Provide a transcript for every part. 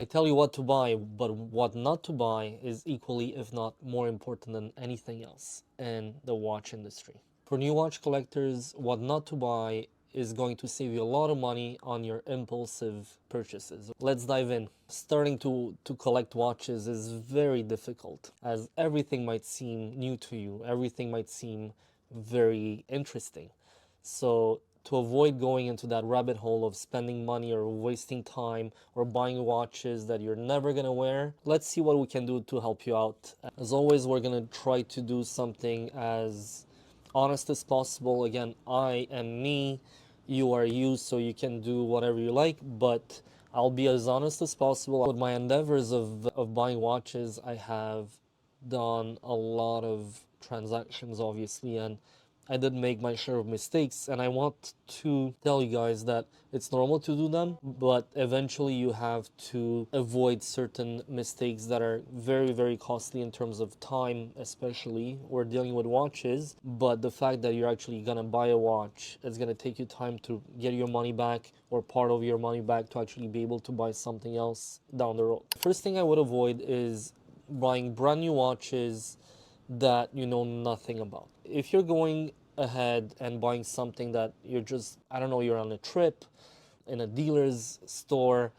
I tell you what to buy, but what not to buy is equally, if not more important than anything else in the watch industry. For new watch collectors, what not to buy is going to save you a lot of money on your impulsive purchases. Let's dive in. Starting to collect watches is very difficult, as everything might seem new to you, everything might seem very interesting. So to avoid going into that rabbit hole of spending money or wasting time or buying watches that you're never gonna wear, let's see what we can do to help you out. As always, we're gonna try to do something as honest as possible. Again, I am me, you are you, so you can do whatever you like, but I'll be as honest as possible. With my endeavors of buying watches, I have done a lot of transactions, obviously, and I did make my share of mistakes, and I want to tell you guys that it's normal to do them, but eventually you have to avoid certain mistakes that are very, very costly in terms of time, especially. We're dealing with watches, but the fact that you're actually gonna buy a watch, it's gonna take you time to get your money back or part of your money back to actually be able to buy something else down the road. First thing I would avoid is buying brand new watches that you know nothing about. If you're going ahead and buying something that you're just, I don't know, you're on a trip in a dealer's store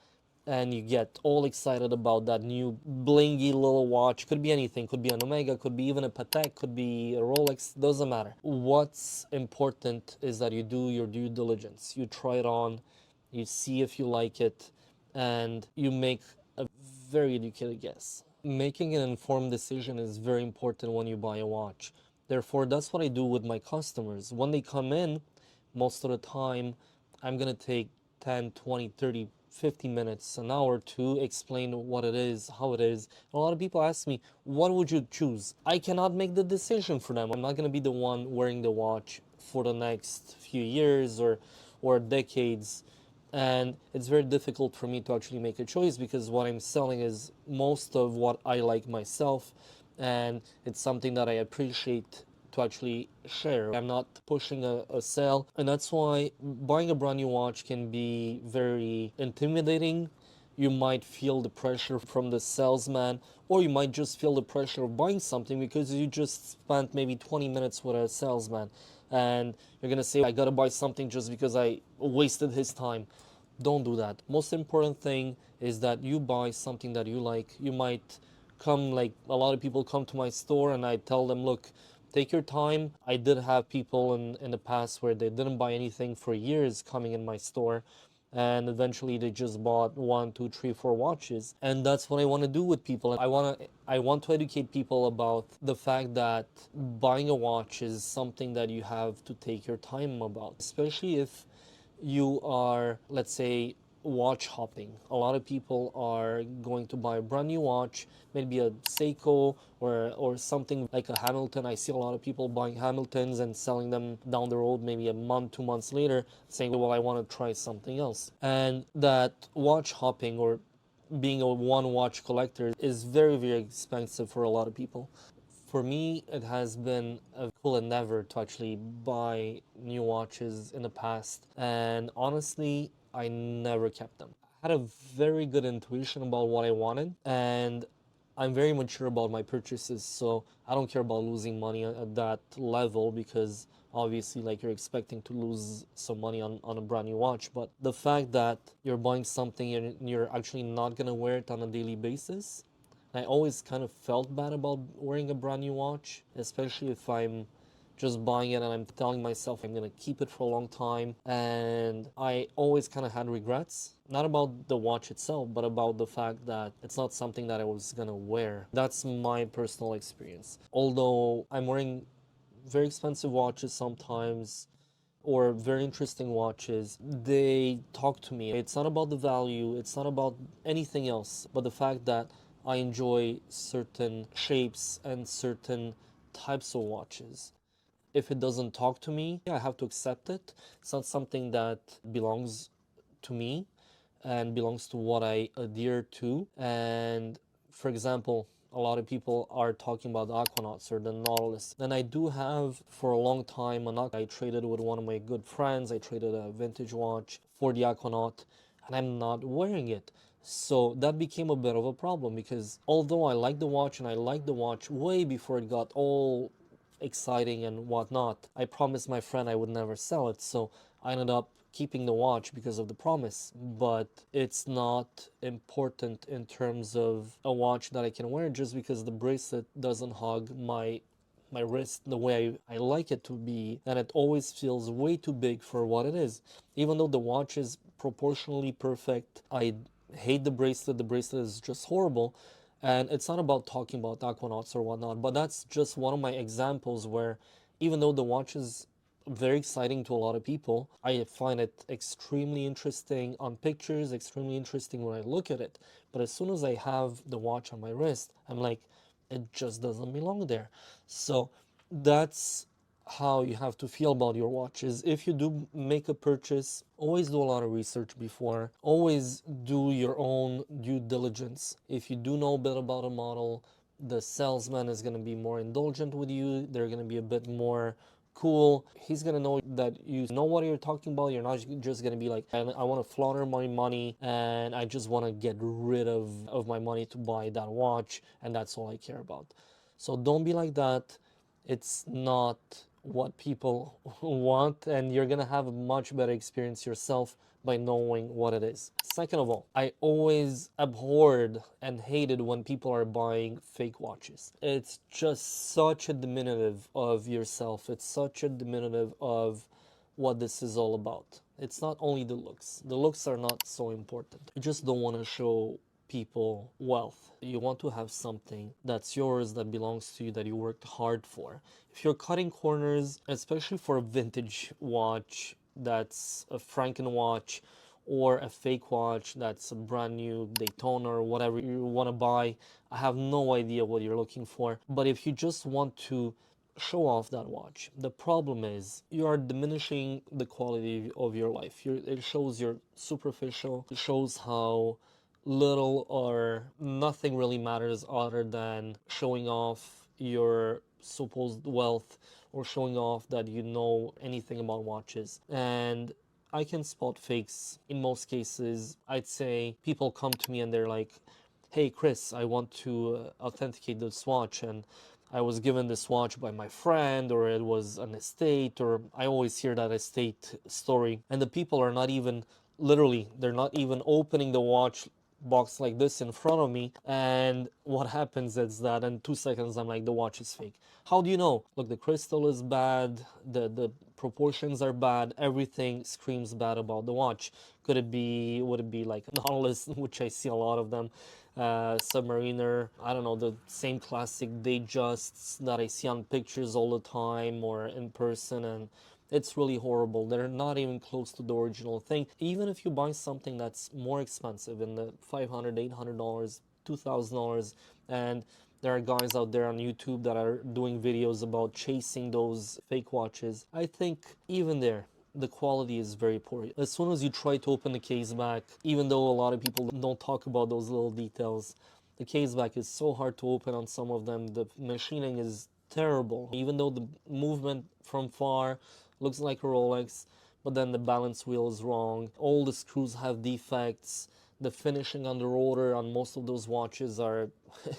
and you get all excited about that new blingy little watch, could be anything, could be an Omega, could be even a Patek, could be a Rolex, doesn't matter. What's important is that you do your due diligence. You try it on, you see if you like it, and you make a very educated guess. Making an informed decision is very important when you buy a watch. Therefore, that's what I do with my customers. When they come in, most of the time, I'm going to take 10, 20, 30, 50 minutes, an hour to explain what it is, how it is. And a lot of people ask me, what would you choose? I cannot make the decision for them. I'm not going to be the one wearing the watch for the next few years or decades, and it's very difficult for me to actually make a choice because what I'm selling is most of what I like myself, and it's something that I appreciate to actually share. I'm not pushing a sale, and that's why buying a brand new watch can be very intimidating. You might feel the pressure from the salesman, or you might just feel the pressure of buying something because you just spent maybe 20 minutes with a salesman and you're gonna say, I gotta buy something just because I wasted his time. Don't do that. Most important thing is that you buy something that you like. You might come, like a lot of people come to my store and I tell them, look, take your time. I did have people in the past where they didn't buy anything for years coming in my store, and eventually they just bought one, two, three, four watches. And that's what I want to do with people. I want to educate people about the fact that buying a watch is something that you have to take your time about, especially if you are, let's say, watch hopping. A lot of people are going to buy a brand new watch, maybe a Seiko or something like a Hamilton. I see a lot of people buying Hamiltons and selling them down the road, maybe a month, 2 months later, saying, well, I want to try something else. And that watch hopping or being a one watch collector is very, very expensive for a lot of people. For me, it has been a cool endeavor to actually buy new watches in the past, and honestly, I never kept them. I had a very good intuition about what I wanted, and I'm very mature about my purchases, so I don't care about losing money at that level because obviously, like, you're expecting to lose some money on a brand new watch. But the fact that you're buying something and you're actually not gonna wear it on a daily basis, I always kind of felt bad about wearing a brand new watch, especially if I'm just buying it and I'm telling myself I'm gonna keep it for a long time. And I always kind of had regrets, not about the watch itself, but about the fact that it's not something that I was gonna wear. That's my personal experience. Although I'm wearing very expensive watches sometimes, or very interesting watches, they talk to me. It's not about the value, it's not about anything else, but the fact that I enjoy certain shapes and certain types of watches. If it doesn't talk to me, I have to accept it. It's not something that belongs to me and belongs to what I adhere to. And for example, a lot of people are talking about the Aquanauts or the Nautilus. And I do have for a long time an I traded with one of my good friends. I traded a vintage watch for the Aquanaut, and I'm not wearing it. So that became a bit of a problem because although I liked the watch and I liked the watch way before it got all exciting and whatnot, I promised my friend I would never sell it. So I ended up keeping the watch because of the promise. But it's not important in terms of a watch that I can wear just because the bracelet doesn't hug my wrist the way I like it to be, and it always feels way too big for what it is. Even though the watch is proportionally perfect, I hate the bracelet. The bracelet is just horrible. And it's not about talking about aquanauts or whatnot, but that's just one of my examples where even though the watch is very exciting to a lot of people, I find it extremely interesting on pictures, extremely interesting when I look at it. But as soon as I have the watch on my wrist, I'm like, it just doesn't belong there. So that's how you have to feel about your watches. If you do make a purchase, always do a lot of research before. Always do your own due diligence. If you do know a bit about a model, the salesman is going to be more indulgent with you. They're going to be a bit more cool. He's gonna know that you know what you're talking about. You're not just gonna be like, I want to flaunt my money and I just want to get rid of my money to buy that watch, and that's all I care about. So don't be like that. It's not what people want, and you're gonna have a much better experience yourself by knowing what it is. Second of all, I always abhorred and hated when people are buying fake watches. It's just such a diminutive of yourself. It's such a diminutive of what this is all about. It's not only the looks. The looks are not so important. You just don't want to show people wealth. You want to have something that's yours, that belongs to you, that you worked hard for. If you're cutting corners, especially for a vintage watch that's a Franken watch or a fake watch that's a brand new Daytona or whatever you want to buy, I have no idea what you're looking for. But if you just want to show off that watch, the problem is you are diminishing the quality of your life. It shows you're superficial. It shows how little or nothing really matters other than showing off your supposed wealth or showing off that you know anything about watches. And I can spot fakes in most cases. I'd say people come to me and they're like, hey Chris, I want to authenticate this watch, and I was given this watch by my friend, or it was an estate, or I always hear that estate story, and the people are not even literally, they're not even opening the watch box like this in front of me, and what happens is that in 2 seconds I'm like, the watch is fake. How do you know? Look, the crystal is bad, the proportions are bad, everything screams bad about the watch. Would it be like a Nautilus, which I see a lot of them, Submariner, I don't know, the same classic Datejust that I see on pictures all the time or in person, and it's really horrible. They're not even close to the original thing. Even if you buy something that's more expensive in the $500, $800, $2,000, and there are guys out there on YouTube that are doing videos about chasing those fake watches, I think even there, the quality is very poor. As soon as you try to open the case back, even though a lot of people don't talk about those little details, the case back is so hard to open on some of them. The machining is terrible. Even though the movement from far looks like a Rolex, but then the balance wheel is wrong. All the screws have defects. The finishing on the rotor on most of those watches are,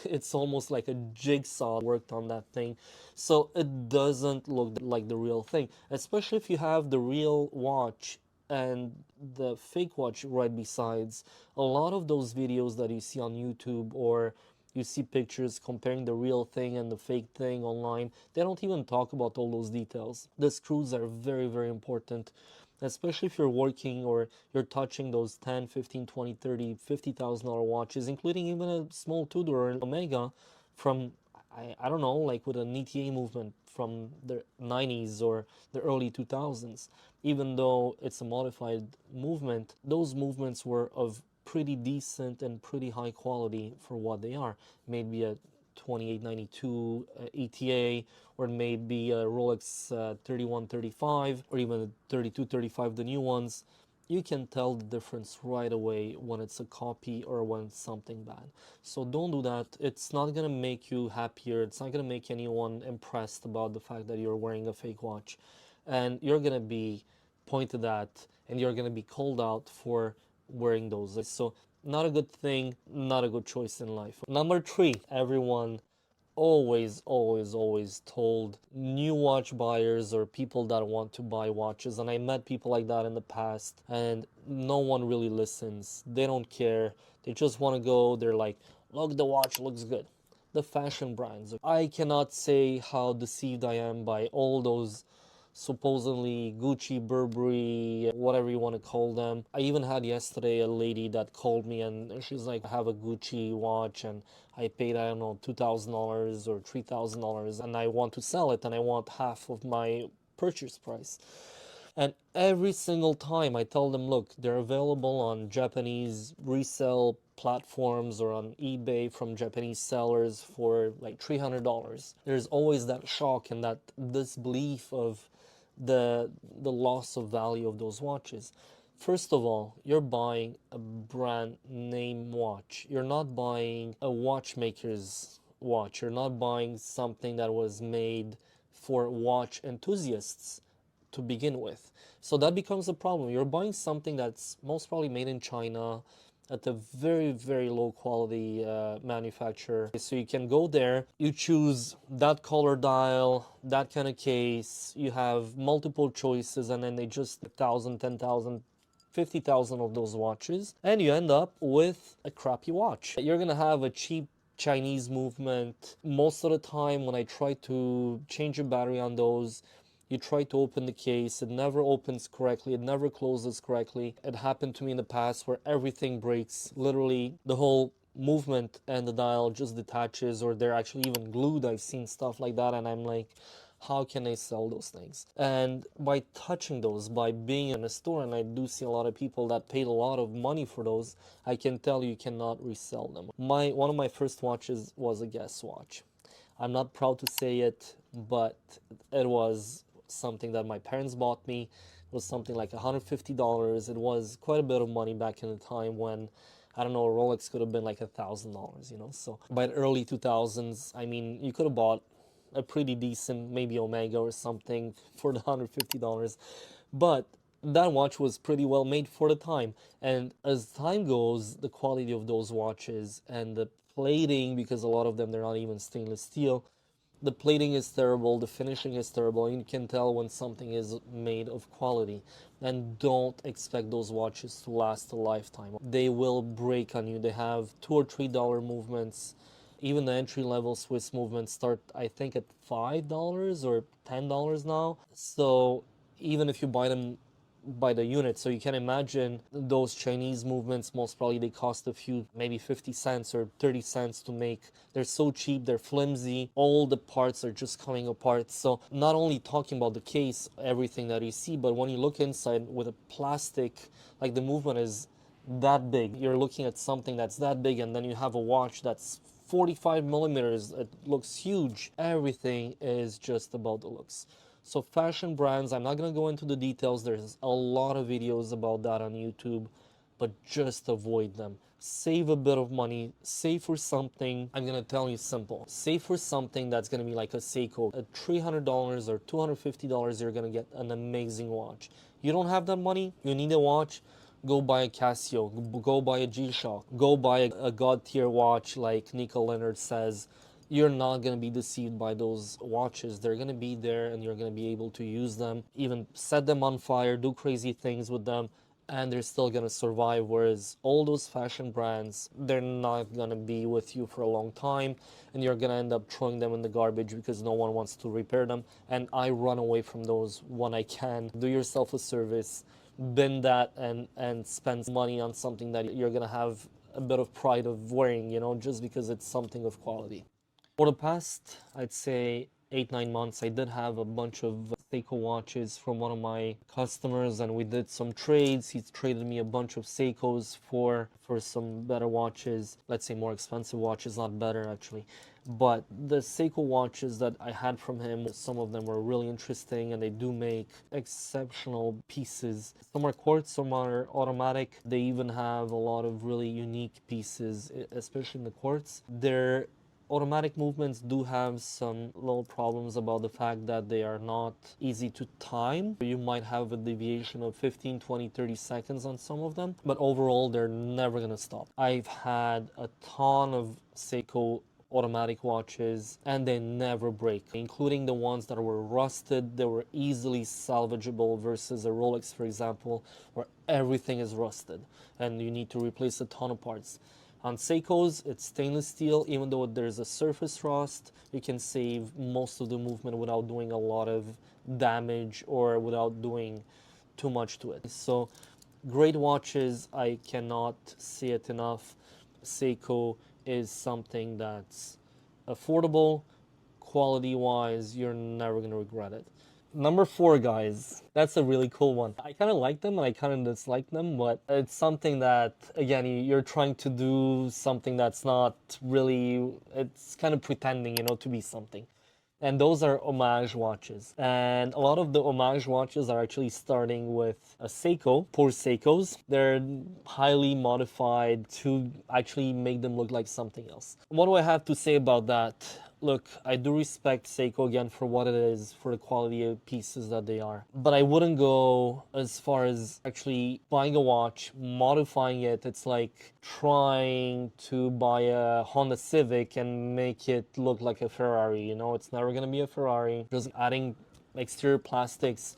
it's almost like a jigsaw worked on that thing. So it doesn't look like the real thing, especially if you have the real watch and the fake watch right besides. A lot of those videos that you see on YouTube, or you see pictures comparing the real thing and the fake thing online, they don't even talk about all those details. The screws are very, very important, especially if you're working or you're touching those 10, 15, 20, 30, $50,000 watches, including even a small Tudor or an Omega from, I don't know, like with an ETA movement from the 90s or the early 2000s. Even though it's a modified movement, those movements were of pretty decent and pretty high quality for what they are. Maybe a 2892 ETA, or maybe a Rolex 3135, or even a 3235, the new ones. You can tell the difference right away when it's a copy or when it's something bad. So don't do that. It's not gonna make you happier. It's not gonna make anyone impressed about the fact that you're wearing a fake watch, and you're gonna be pointed at and you're gonna be called out for wearing those. So Not a good thing, not a good choice in life. Number three, everyone always told new watch buyers or people that want to buy watches, and I met people like that in the past, and no one really listens. They don't care. They just want to go. They're like, look, the watch looks good. The fashion brands. I cannot say how deceived I am by all those supposedly Gucci, Burberry, whatever you want to call them. I even had yesterday a lady that called me and she's like, I have a Gucci watch and I paid, I don't know, $2,000 or $3,000 and I want to sell it and I want half of my purchase price. And every single time I tell them, look, they're available on Japanese resale platforms or on eBay from Japanese sellers for like $300. There's always that shock and that disbelief of the loss of value of those watches. First of all, you're buying a brand name watch. You're not buying a watchmaker's watch. You're not buying something that was made for watch enthusiasts to begin with. So that becomes a problem. You're buying something that's most probably made in China at a very low quality manufacturer. So you can go there, you choose that color dial, that kind of case, you have multiple choices, and then they just 1,000, 10,000, 50,000 of those watches, and you end up with a crappy watch. You're gonna have a cheap Chinese movement. Most of the time when I try to change a battery on those, you try to open the case, it never opens correctly, it never closes correctly. It happened to me in the past where everything breaks. Literally, the whole movement and the dial just detaches, or they're actually even glued. I've seen stuff like that, and I'm like, how can they sell those things? And by touching those, by being in a store, and I do see a lot of people that paid a lot of money for those, I can tell you cannot resell them. One of my first watches was a Guess watch. I'm not proud to say it, but it was something that my parents bought me. It was something like $150. It was quite a bit of money back in the time when, I don't know, a Rolex could have been like $1,000, you know. So by the early 2000s, I mean, you could have bought a pretty decent, maybe Omega or something for the $150. But that watch was pretty well made for the time. And as time goes, the quality of those watches and the plating, because a lot of them, they're not even stainless steel, the plating is terrible, the finishing is terrible, and you can tell when something is made of quality. And don't expect those watches to last a lifetime. They will break on you. They have $2 or $3 movements. Even the entry level Swiss movements start, I think, at $5 or $10 now. So even if you buy them by the unit. So you can imagine those Chinese movements, most probably they cost a few, maybe 50 cents or 30 cents to make. They're so cheap, they're flimsy, all the parts are just coming apart. So not only talking about the case, everything that you see, but when you look inside with a plastic, like the movement is that big. You're looking at something that's that big, and then you have a watch that's 45 millimeters. It looks huge. Everything is just about the looks. So fashion brands, I'm not going to go into the details. There's a lot of videos about that on YouTube, but just avoid them. Save a bit of money, save for something. I'm going to tell you simple. Save for something that's going to be like a Seiko. At $300 or $250, you're going to get an amazing watch. You don't have that money, you need a watch, go buy a Casio, go buy a G-Shock, go buy a God tier watch like Nico Leonard says. You're not going to be deceived by those watches. They're going to be there and you're going to be able to use them, even set them on fire, do crazy things with them, and they're still going to survive. Whereas all those fashion brands, they're not going to be with you for a long time, and you're going to end up throwing them in the garbage because no one wants to repair them. And I run away from those when I can. Do yourself a service, bin that, and spend money on something that you're going to have a bit of pride of wearing, you know, just because it's something of quality. For the past, I'd say 8, 9 months, I did have a bunch of Seiko watches from one of my customers, and we did some trades. He traded me a bunch of Seikos for some better watches, let's say more expensive watches, not better actually. But the Seiko watches that I had from him, some of them were really interesting, and they do make exceptional pieces. Some are quartz, some are automatic. They even have a lot of really unique pieces, especially in the quartz. They're Automatic movements do have some little problems about the fact that they are not easy to time. You might have a deviation of 15, 20, 30 seconds on some of them, but overall they're never gonna stop. I've had a ton of Seiko automatic watches and they never break, including the ones that were rusted. They were easily salvageable versus a Rolex, for example, where everything is rusted and you need to replace a ton of parts. On Seikos, it's stainless steel. Even though there's a surface rust, you can save most of the movement without doing a lot of damage or without doing too much to it. So great watches, I cannot say it enough. Seiko is something that's affordable, quality wise, you're never gonna regret it. Number 4, guys. That's a really cool one. I kind of like them and I kind of dislike them, but it's something that, again, you're trying to do something that's not really, it's kind of pretending, to be something. And those are Homage watches. And a lot of the Homage watches are actually starting with a Seiko, poor Seikos. They're highly modified to actually make them look like something else. What do I have to say about that? Look, I do respect Seiko again for what it is, for the quality of pieces that they are. But I wouldn't go as far as actually buying a watch, modifying it. It's like trying to buy a Honda Civic and make it look like a Ferrari. It's never going to be a Ferrari. Just adding exterior plastics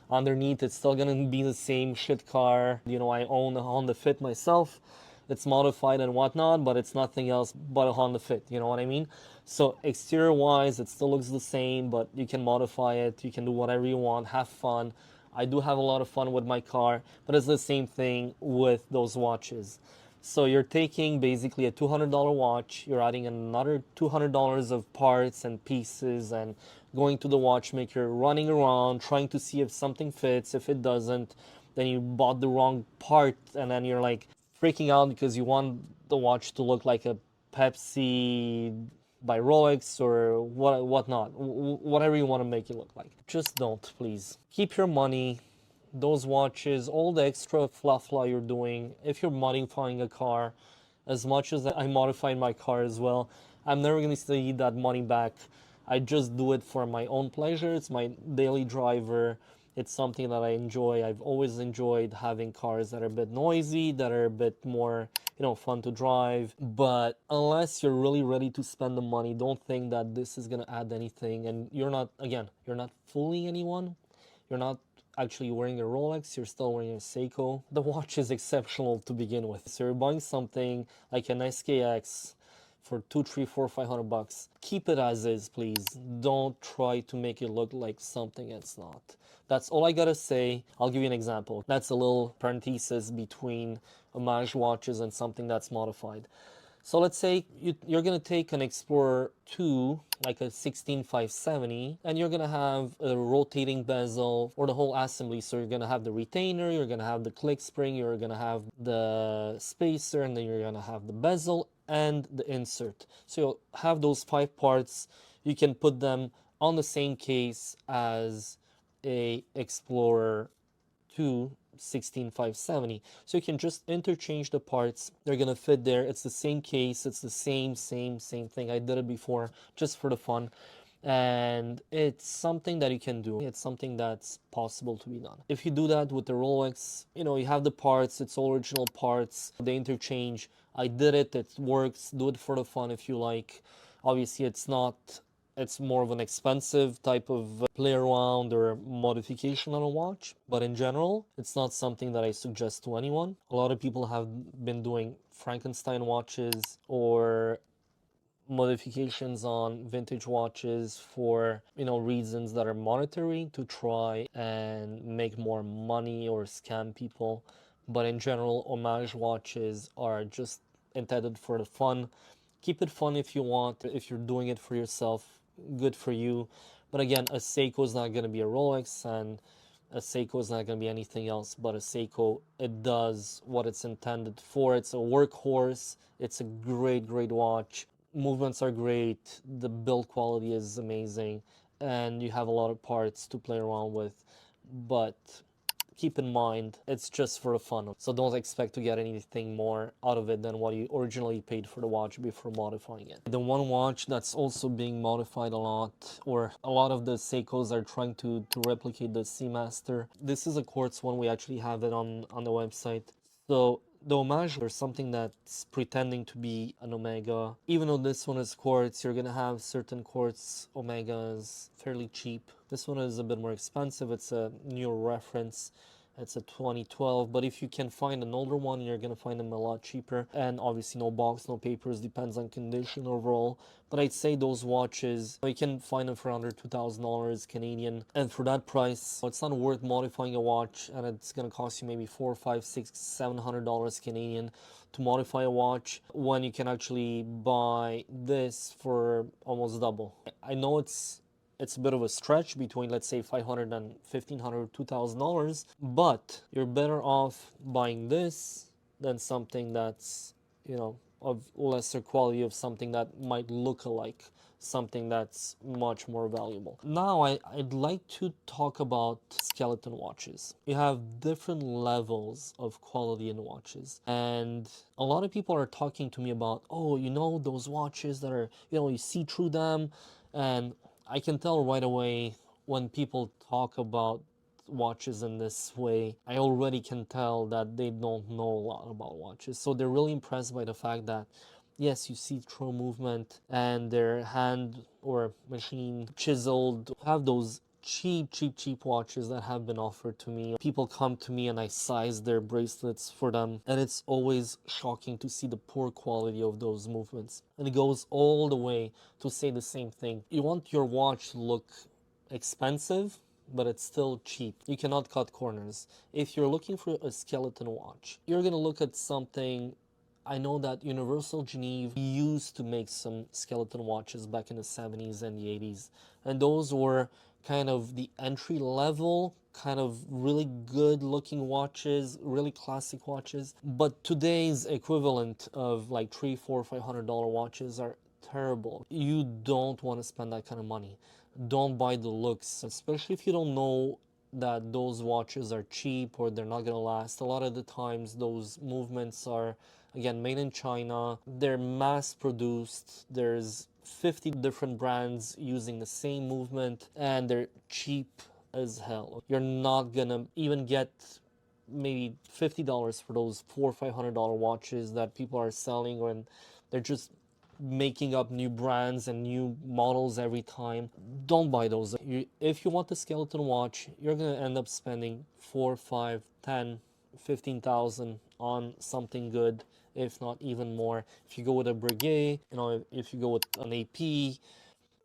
underneath, it's still going to be the same shit car. I own a Honda Fit myself. It's modified and whatnot, but it's nothing else but a Honda Fit, you know what I mean? So exterior wise, it still looks the same, but you can modify it, you can do whatever you want, have fun. I do have a lot of fun with my car, but it's the same thing with those watches. So you're taking basically a $200 watch, you're adding another $200 of parts and pieces and going to the watchmaker, running around, trying to see if something fits. If it doesn't, then you bought the wrong part and then you're like freaking out because you want the watch to look like a Pepsi by Rolex or whatnot, whatever you want to make it look like. Just don't, please. Keep your money. Those watches, all the extra fluff you're doing, if you're modifying a car, as much as I modified my car as well, I'm never going to see that money back. I just do it for my own pleasure. It's my daily driver. It's something that I enjoy. I've always enjoyed having cars that are a bit noisy, that are a bit more, fun to drive. But unless you're really ready to spend the money, don't think that this is going to add anything. And you're not fooling anyone. You're not actually wearing a Rolex, you're still wearing a Seiko. The watch is exceptional to begin with. So you're buying something like an SKX for $200, $300, $400, $500. Keep it as is, please. Don't try to make it look like something it's not. That's all I gotta say. I'll give you an example. That's a little parenthesis between Homage watches and something that's modified. So let's say you're going to take an Explorer 2, like a 16570, and you're going to have a rotating bezel or the whole assembly. So you're going to have the retainer, you're going to have the click spring, you're going to have the spacer, and then you're going to have the bezel and the insert. So you'll have those 5 parts. You can put them on the same case as a Explorer 2 16570. So you can just interchange the parts. They're gonna fit there. It's the same case. It's the same thing. I did it before just for the fun. And it's something that you can do. It's something that's possible to be done. If you do that with the Rolex, you have the parts, it's all original parts, they interchange. I did it, it works. Do it for the fun if you like. Obviously, it's more of an expensive type of play around or modification on a watch, but in general, it's not something that I suggest to anyone. A lot of people have been doing Frankenstein watches or modifications on vintage watches for reasons that are monetary, to try and make more money or scam people. But in general, Homage watches are just intended for the fun. Keep it fun if you want. If you're doing it for yourself, good for you. But again, a Seiko is not going to be a Rolex, and a Seiko is not going to be anything else but a Seiko. It does what it's intended for. It's a workhorse. It's a great watch. Movements are great. The build quality is amazing, and you have a lot of parts to play around with. But keep in mind it's just for the fun. So don't expect to get anything more out of it than what you originally paid for the watch before modifying it. The one watch that's also being modified a lot, or a lot of the Seikos are trying to replicate the Seamaster. This is a quartz one. We actually have it on the website. So the Homage, there's something that's pretending to be an Omega. Even though this one is quartz, you're gonna have certain quartz Omegas fairly cheap. This one is a bit more expensive. It's a newer reference. It's a 2012, but if you can find an older one, you're gonna find them a lot cheaper. And obviously no box, no papers, depends on condition overall. But I'd say those watches, you can find them for under $2,000 Canadian. And for that price, it's not worth modifying a watch, and it's gonna cost you maybe $400, $500, $600, $700 Canadian to modify a watch, when you can actually buy this for almost double. I know it's a bit of a stretch between, let's say, $500 and $1,500, $2,000, but you're better off buying this than something that's, of lesser quality, of something that might look alike, something that's much more valuable. Now, I'd like to talk about skeleton watches. You have different levels of quality in watches, and a lot of people are talking to me about, oh, those watches that are, you see through them, and I can tell right away when people talk about watches in this way. I already can tell that they don't know a lot about watches. So they're really impressed by the fact that, yes, you see through movement, and their hand or machine chiseled. Have those cheap watches that have been offered to me. People come to me and I size their bracelets for them, and it's always shocking to see the poor quality of those movements. And it goes all the way to say the same thing. You want your watch to look expensive, but it's still cheap. You cannot cut corners. If you're looking for a skeleton watch, you're gonna look at something. I know that Universal Geneve used to make some skeleton watches back in the 70s and the 80s, and those were kind of the entry level, kind of really good looking watches, really classic watches. But today's equivalent of like $300, $400, $500 watches are terrible. You don't want to spend that kind of money. Don't buy the looks, especially if you don't know that those watches are cheap or they're not gonna last. A lot of the times those movements are, again, made in China. They're mass produced. There's 50 different brands using the same movement, and they're cheap as hell. You're not gonna even get maybe $50 for those $400 or $500 watches that people are selling, and they're just making up new brands and new models every time. Don't buy those. If you want the skeleton watch, you're gonna end up spending 4, 5, 10, 15,000 on something good, if not even more. If you go with a Breguet, if you go with an AP,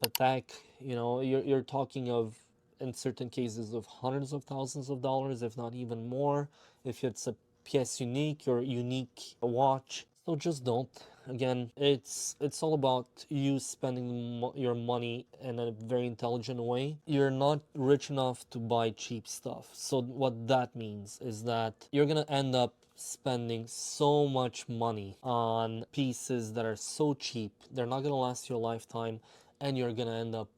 Patek, you're talking of, in certain cases, of hundreds of thousands of dollars, if not even more, if it's a pièce unique or unique watch. So just don't. Again, it's all about you spending your money in a very intelligent way. You're not rich enough to buy cheap stuff. So what that means is that you're gonna end up spending so much money on pieces that are so cheap, they're not gonna last your lifetime, and you're gonna end up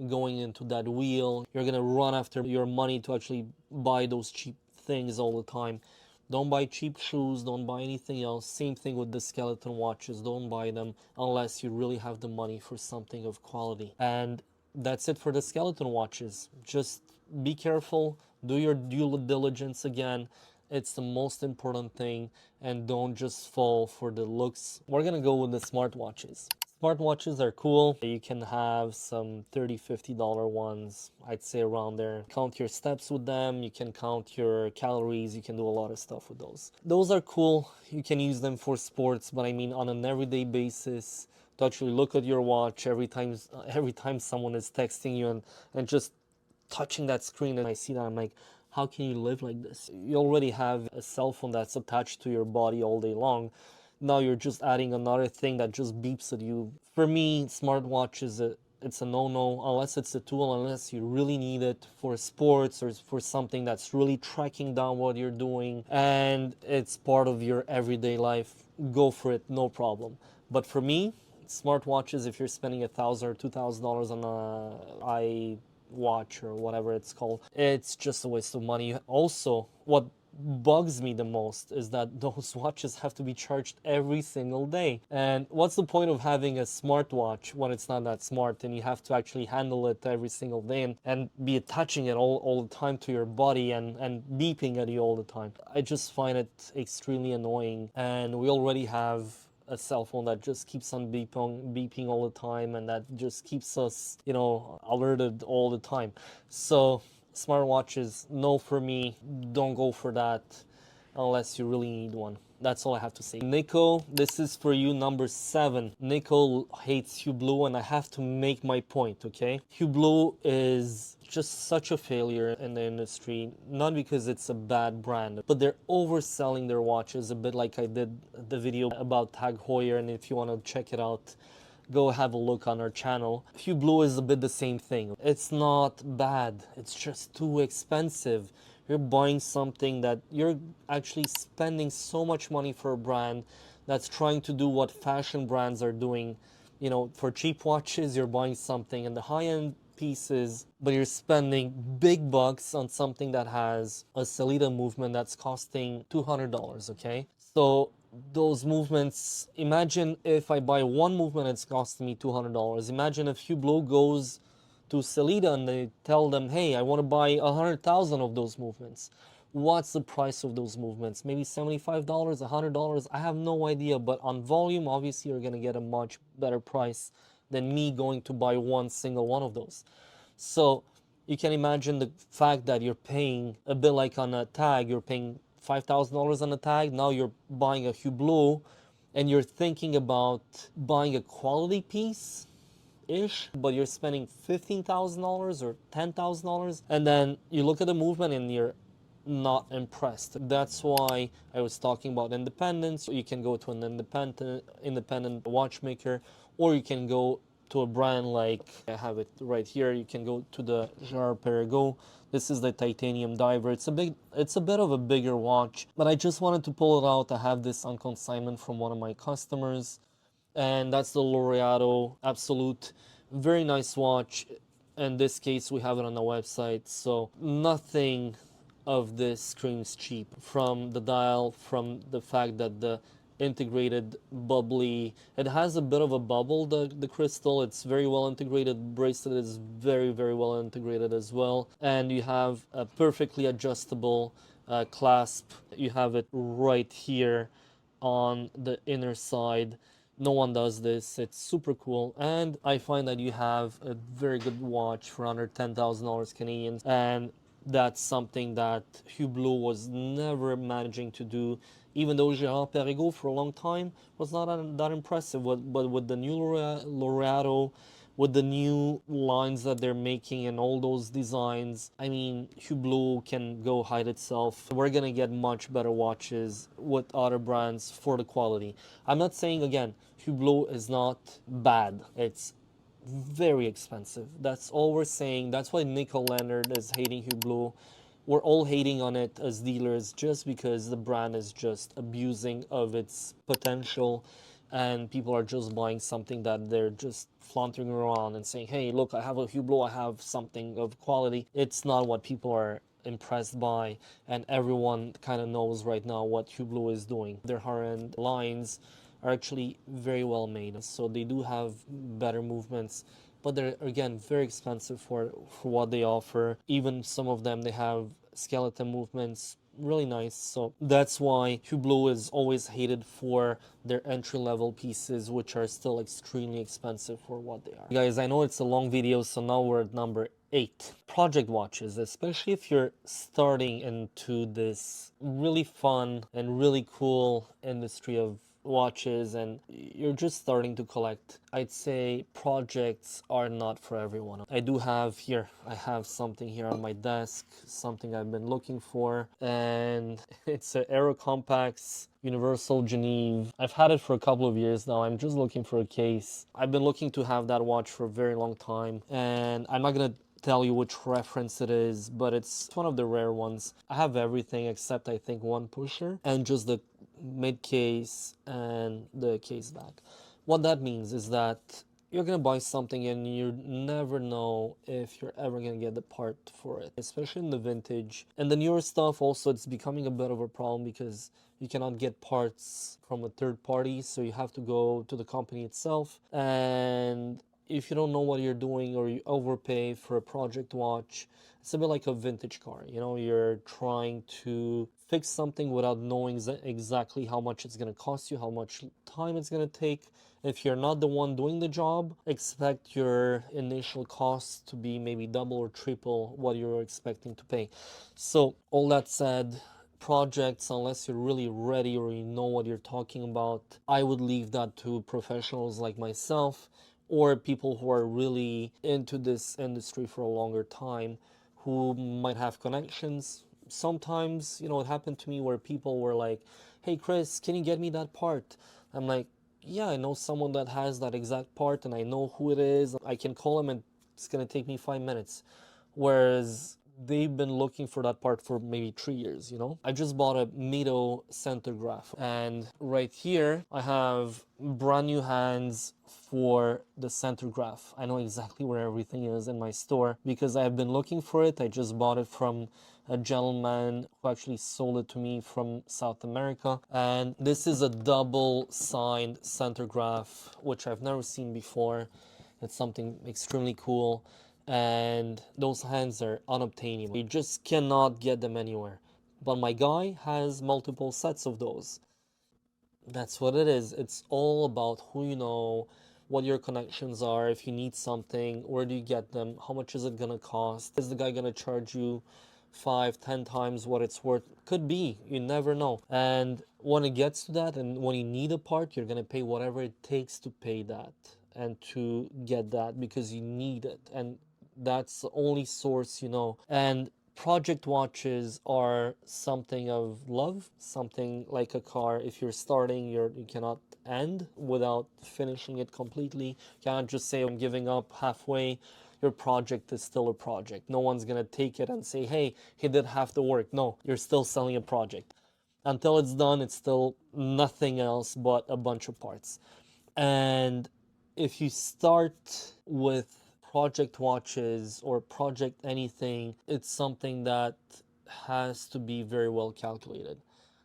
going into that wheel. You're gonna run after your money to actually buy those cheap things all the time. Don't buy cheap shoes, don't buy anything else. Same thing with the skeleton watches. Don't buy them unless you really have the money for something of quality. And that's it for the skeleton watches. Just be careful, do your due diligence again. It's the most important thing, and don't just fall for the looks. We're gonna go with the smartwatches. Smartwatches are cool. You can have some $30, $50 ones, I'd say around there. Count your steps with them, you can count your calories, you can do a lot of stuff with those. Those are cool, you can use them for sports, but I mean on an everyday basis, to actually look at your watch every time someone is texting you and just touching that screen, and I see that, I'm like, how can you live like this? You already have a cell phone that's attached to your body all day long. Now you're just adding another thing that just beeps at you. For me, smartwatch it's a no-no unless it's a tool, unless you really need it for sports or for something that's really tracking down what you're doing and it's part of your everyday life. Go for it, no problem. But for me, smartwatches, if you're spending $1,000 or $2,000 on I watch or whatever it's called. It's just a waste of money. Also, what bugs me the most is that those watches have to be charged every single day. And what's the point of having a smartwatch when it's not that smart and you have to actually handle it every single day and be attaching it all the time to your body and beeping at you all the time? I just find it extremely annoying, and we already have a cell phone that just keeps on beeping all the time, and that just keeps us, alerted all the time. So smartwatches, no for me. Don't go for that unless you really need one. That's all I have to say. Nico, this is for you, number 7. Nico hates Hublot, and I have to make my point, okay? Hublot is just such a failure in the industry, not because it's a bad brand, but they're overselling their watches, a bit like I did the video about Tag Heuer, and if you want to check it out, go have a look on our channel. Hublot is a bit the same thing. It's not bad, it's just too expensive. You're buying something that you're actually spending so much money for a brand that's trying to do what fashion brands are doing. For cheap watches, you're buying something in the high-end pieces, but you're spending big bucks on something that has a Sellita movement that's costing $200, okay? So those movements, imagine if I buy one movement, it's costing me $200. Imagine if Hublot goes to Sellita and they tell them, hey, I want to buy 100,000 of those movements. What's the price of those movements? Maybe $75, $100? I have no idea, but on volume, obviously, you're going to get a much better price than me going to buy one single one of those. So you can imagine the fact that you're paying a bit like on a tag, you're paying $5,000 on a tag. Now you're buying a Hublot and you're thinking about buying a quality piece ish, but you're spending $15,000 or $10,000, and then you look at the movement and you're not impressed. That's why I was talking about independence. You can go to an independent watchmaker, or you can go to a brand like, I have it right here, you can go to the Girard-Perregaux. This is the titanium diver. It's a bit of a bigger watch, but I just wanted to pull it out. I have this on consignment from one of my customers, and that's the Laureato Absolute. Very nice watch. In this case, we have it on the website, so nothing of this screams cheap. From the dial, from the fact that the integrated bubbly, it has a bit of a bubble, the crystal. It's very well integrated. Bracelet is very, very well integrated as well, and you have a perfectly adjustable clasp. You have it right here on the inner side. No one does this. It's super cool, and I find that you have a very good watch for under $10,000 Canadian, and that's something that Hublot was never managing to do. Even though Girard-Perregaux for a long time was not that impressive, but with the new Laureato, with the new lines that they're making and all those designs, I mean, Hublot can go hide itself. We're gonna get much better watches with other brands for the quality. I'm not saying, again, Hublot is not bad. It's very expensive. That's all we're saying. That's why Nico Leonard is hating Hublot. We're all hating on it as dealers just because the brand is just abusing of its potential, and people are just buying something that they're just flaunting around and saying, hey, look, I have a Hublot, I have something of quality. It's not what people are impressed by, and everyone kind of knows right now what Hublot is doing. Their higher-end lines are actually very well made, so they do have better movements, but they're, again, very expensive for what they offer. Even some of them, they have skeleton movements, really nice. So that's why Hublot is always hated for their entry-level pieces, which are still extremely expensive for what they are. Guys, I know it's a long video, so now we're at number 8. Project watches, especially if you're starting into this really fun and really cool industry of watches and you're just starting to collect, I'd say projects are not for everyone. I have something here on my desk, something I've been looking for, and it's an Aero Compax Universal Geneve. I've had it for a couple of years now. I'm just looking for a case. I've been looking to have that watch for a very long time, and I'm not gonna tell you which reference it is, but it's one of the rare ones. I have everything except I think one pusher and just the mid case and the case back. What that means is that you're gonna buy something and you never know if you're ever gonna get the part for it, especially in the vintage. And the newer stuff also, it's becoming a bit of a problem because you cannot get parts from a third party, so you have to go to the company itself. And if you don't know what you're doing or you overpay for a project watch, it's a bit like a vintage car. You know, you're trying to fix something without knowing exactly how much it's going to cost you, how much time it's going to take. If you're not the one doing the job, expect your initial costs to be maybe double or triple what you're expecting to pay. So, all that said, projects, unless you're really ready or you know what you're talking about, I would leave that to professionals like myself or people who are really into this industry for a longer time, who might have connections. Sometimes, you know, it happened to me where people were like, hey Chris, can you get me that part? I'm like, yeah, I know someone that has that exact part and I know who it is. I can call him and it's gonna take me 5 minutes. Whereas they've been looking for that part for maybe 3 years, you know? I just bought a Mito center graph, and right here I have brand new hands for the center graph. I know exactly where everything is in my store because I have been looking for it. I just bought it from a gentleman who actually sold it to me from South America. And this is a double signed center graph, which I've never seen before. It's something extremely cool. And those hands are unobtainable. You just cannot get them anywhere. But my guy has multiple sets of those. That's what it is. It's all about who you know, what your connections are. If you need something, where do you get them? How much is it gonna cost? Is the guy gonna charge you 5, 10 times what it's worth? Could be. You never know. And when it gets to that, and when you need a part, you're gonna pay whatever it takes to pay that and to get that because you need it. And that's the only source you know. And project watches are something of love, something like a car. If you're starting, you cannot end without finishing it completely. You cannot just say, I'm giving up halfway. Your project is still a project. No one's going to take it and say, hey, he did half the work. No, you're still selling a project. Until it's done, it's still nothing else but a bunch of parts. And if you start with project watches or project anything, it's something that has to be very well calculated,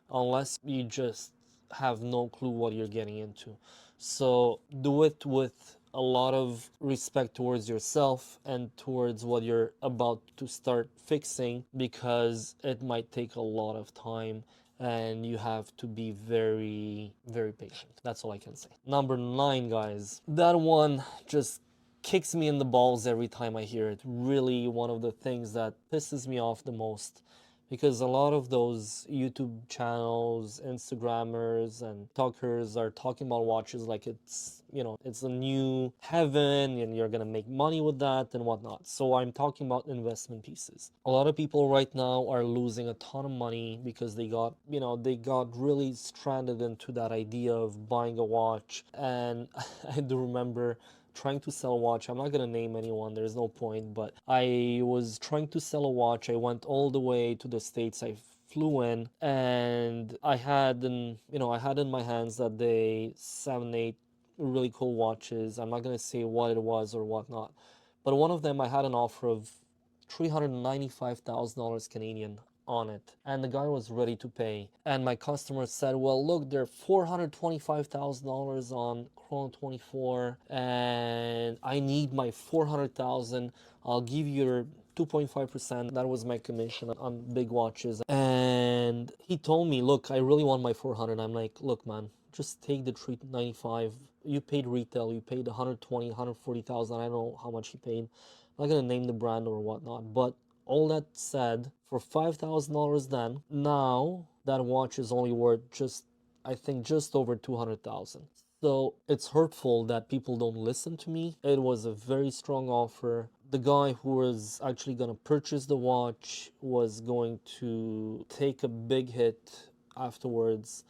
unless you just have no clue what you're getting into. So do it with a lot of respect towards yourself and towards what you're about to start fixing, because it might take a lot of time and you have to be very, very patient. That's all I can say. Number 9, guys. That one just kicks me in the balls every time I hear it. Really, one of the things that pisses me off the most, because a lot of those YouTube channels, Instagrammers, and talkers are talking about watches like it's, you know, it's a new heaven and you're gonna make money with that and whatnot. So I'm talking about investment pieces. A lot of people right now are losing a ton of money because they got, you know, they got really stranded into that idea of buying a watch. And I do remember trying to sell a watch. I'm not gonna name anyone, there's no point, but I was trying to sell a watch. I went all the way to the States. I flew in and I had I had in my hands that day 7, 8 really cool watches. I'm not gonna say what it was or whatnot, but one of them I had an offer of $395,000 Canadian on it, and the guy was ready to pay. And my customer said, well, look, they're $425,000 on Chrono 24 and I need my 400,000. I'll give you your 2.5%. That was my commission on big watches. And he told me, look, I really want my 400. I'm like, look, man, just take the 395. You paid retail, you paid 120, 140,000. I don't know how much he paid. I'm not gonna name the brand or whatnot, but all that said, for $5,000 then, now that watch is only worth just, I think, just over 200,000. So it's hurtful that people don't listen to me. It was a very strong offer. The guy who was actually going to purchase the watch was going to take a big hit afterwards.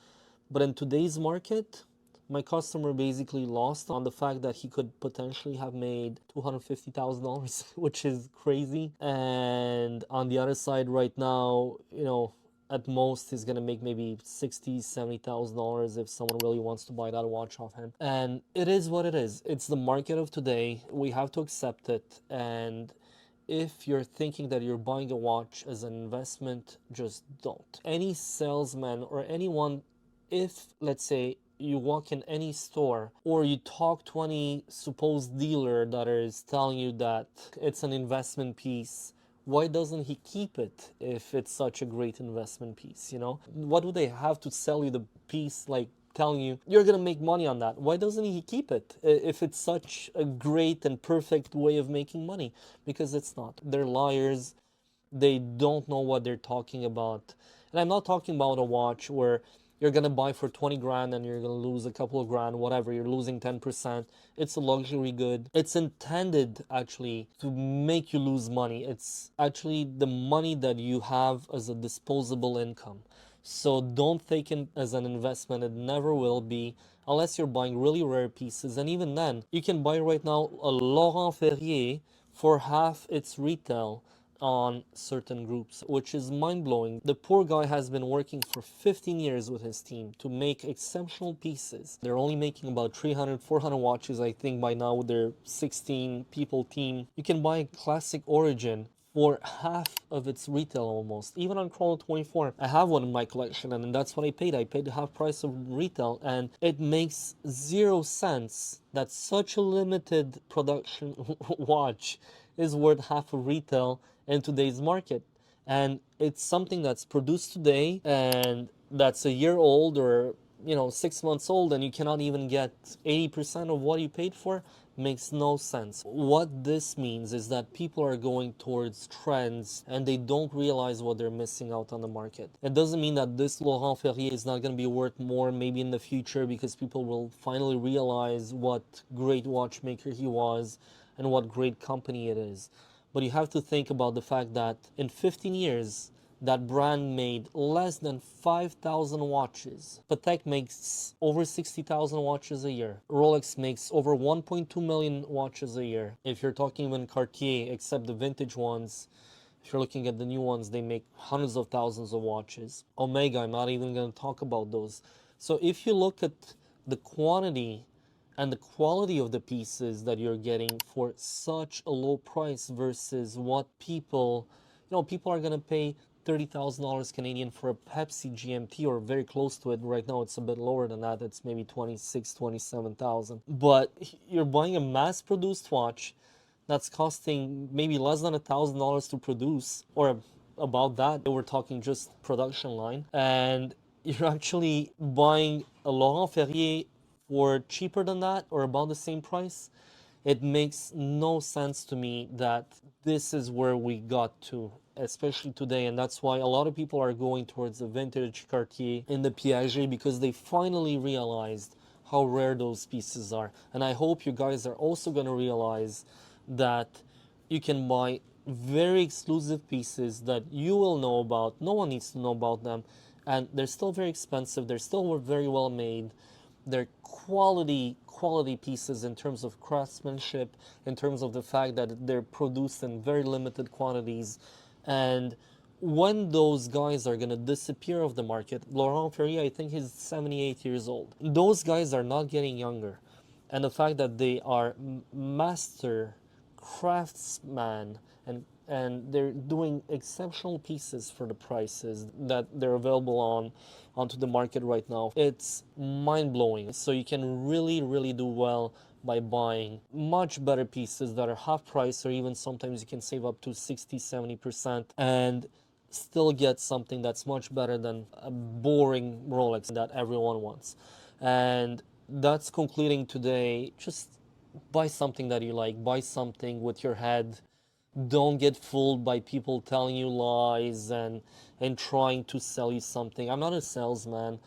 But in today's market, my customer basically lost on the fact that he could potentially have made $250,000, which is crazy. And on the other side, right now, you know, at most he's gonna make maybe $60,000-$70,000 if someone really wants to buy that watch off him. And it is what it is. It's the market of today. We have to accept it. And if you're thinking that you're buying a watch as an investment, just don't. Any salesman or anyone, if let's say you walk in any store or you talk to any supposed dealer that is telling you that it's an investment piece, why doesn't he keep it if it's such a great investment piece? What do they have to sell you the piece, like telling you you're gonna make money on that? Why doesn't he keep it if it's such a great and perfect way of making money? Because it's not. They're liars. They don't know what they're talking about. And I'm not talking about a watch where you're gonna buy for 20 grand and you're gonna lose a couple of grand, whatever, you're losing 10%. It's a luxury good. It's intended actually to make you lose money. It's actually the money that you have as a disposable income. So don't take it as an investment. It never will be, unless you're buying really rare pieces. And even then, you can buy right now a Laurent Ferrier for half its retail on certain groups, which is mind-blowing. The poor guy has been working for 15 years with his team to make exceptional pieces. They're only making about 300, 400 watches, I think, by now with their 16 people team. You can buy a classic Origin for half of its retail almost. Even on Chrono 24, I have one in my collection, and that's what I paid. I paid the half price of retail, and it makes zero sense that such a limited production watch is worth half of retail in today's market. And it's something that's produced today and that's a year old or 6 months old, and you cannot even get 80% of what you paid for. Makes no sense. What this means is that people are going towards trends and they don't realize what they're missing out on the market. It doesn't mean that this Laurent Ferrier is not going to be worth more maybe in the future, because people will finally realize what great watchmaker he was and what great company it is. But you have to think about the fact that in 15 years, that brand made less than 5,000 watches. Patek makes over 60,000 watches a year. Rolex makes over 1.2 million watches a year. If you're talking even Cartier, except the vintage ones, if you're looking at the new ones, they make hundreds of thousands of watches. Omega, I'm not even going to talk about those. So if you look at the quantity and the quality of the pieces that you're getting for such a low price versus what people are going to pay $30,000 Canadian for a Pepsi GMT, or very close to it. Right now it's a bit lower than that. It's maybe 26, 27,000. But you're buying a mass-produced watch that's costing maybe less than $1,000 to produce, or about that. We're talking just production line. And you're actually buying a Laurent Ferrier for cheaper than that or about the same price. It makes no sense to me that this is where we got to, especially today. And that's why a lot of people are going towards the vintage Cartier in the Piaget, because they finally realized how rare those pieces are. And I hope you guys are also going to realize that you can buy very exclusive pieces that you will know about. No one needs to know about them. And they're still very expensive. They're still very well made. They're quality pieces in terms of craftsmanship, in terms of the fact that they're produced in very limited quantities. And when those guys are going to disappear off the market, Laurent Ferrier, I think he's 78 years old. Those guys are not getting younger. And the fact that they are master craftsmen and they're doing exceptional pieces for the prices that they're available onto the market right now, it's mind-blowing. So you can really do well by buying much better pieces that are half price, or even sometimes you can save up to 60-70% and still get something that's much better than a boring Rolex that everyone wants. And that's concluding today. Just buy something that you like. Buy something with your head. Don't get fooled by people telling you lies and trying to sell you something. I'm not a salesman.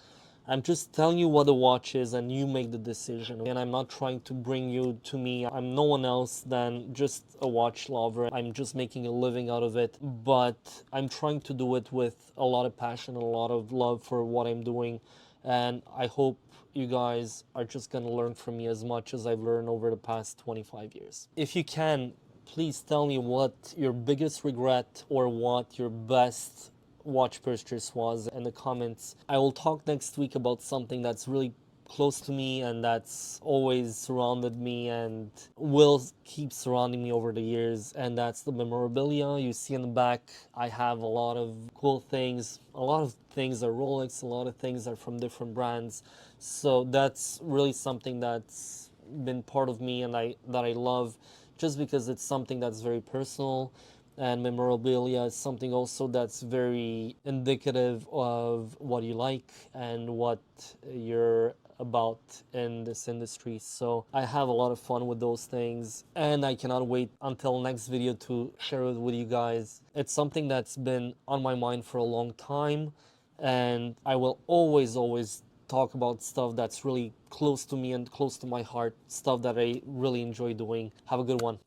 I'm just telling you what the watch is, and you make the decision. And I'm not trying to bring you to me. I'm no one else than just a watch lover. I'm just making a living out of it. But I'm trying to do it with a lot of passion and a lot of love for what I'm doing. And I hope you guys are just going to learn from me as much as I've learned over the past 25 years. If you can, please tell me what your biggest regret or what your best watch purchase was in the comments. I will talk next week about something that's really close to me and that's always surrounded me and will keep surrounding me over the years, and that's the memorabilia. You see in the back I have a lot of cool things. A lot of things are Rolex, a lot of things are from different brands, so that's really something that's been part of me and I love, just because it's something that's very personal. And memorabilia is something also that's very indicative of what you like and what you're about in this industry. So I have a lot of fun with those things, and I cannot wait until next video to share it with you guys. It's something that's been on my mind for a long time, and I will always talk about stuff that's really close to me and close to my heart, stuff that I really enjoy doing. Have a good one.